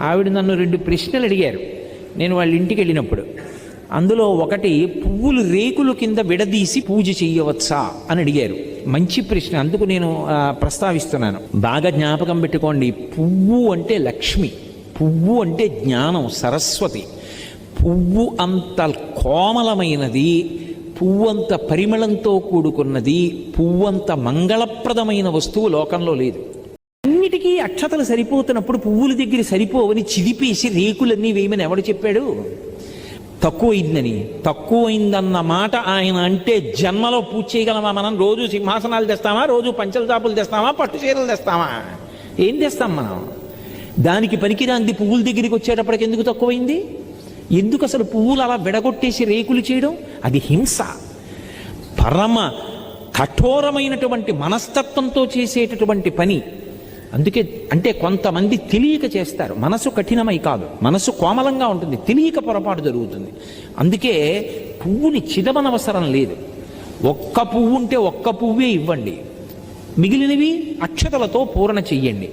ఆవిడ నన్ను 2 ప్రశ్నలు అడిగారు నేను వాళ్ళ ఇంటికి వెళ్ళినప్పుడు. అందులో ఒకటి, పువ్వులు రేకులు కింద విడదీసి పూజ చెయ్యవచ్చా అని అడిగారు. మంచి ప్రశ్న, అందుకు నేను ప్రస్తావిస్తున్నాను. బాగా జ్ఞాపకం పెట్టుకోండి, పువ్వు అంటే లక్ష్మి, పువ్వు అంటే జ్ఞానం, సరస్వతి. పువ్వు అంత కోమలమైనది, పువ్వంత పరిమళంతో కూడుకున్నది, పువ్వంత మంగళప్రదమైన వస్తువు లోకంలో లేదు. అన్నిటికీ అక్షతలు సరిపోతున్నప్పుడు పువ్వుల దగ్గర సరిపోవని చిదిపేసి రేకులన్నీ వేయమని ఎవడు చెప్పాడు? తక్కువైందని. తక్కువైందన్న మాట ఆయన అంటే జన్మలో పూజ చేయగలమా మనం? రోజు సింహాసనాలు తెస్తామా? రోజు పంచల చాపులు తెస్తామా? పట్టు చీరలు తెస్తామా? ఏం తెస్తాం మనం? దానికి పనికిరాంది పువ్వుల దగ్గరికి వచ్చేటప్పటికి ఎందుకు తక్కువైంది? ఎందుకు అసలు పువ్వులు అలా విడగొట్టేసి రేకులు చేయడం? అది హింస. పరమ కఠోరమైనటువంటి మనస్తత్వంతో చేసేటటువంటి పని. అందుకే అంటే కొంతమంది తెలియక చేస్తారు, మనసు కఠినమై కాదు, మనసు కోమలంగా ఉంటుంది, తెలియక పొరపాటు జరుగుతుంది. అందుకే పువ్వుని చిదమనవసరం లేదు. ఒక్క పువ్వు ఉంటే ఒక్క పువ్వే ఇవ్వండి, మిగిలినవి అక్షతలతో పూరణ చెయ్యండి.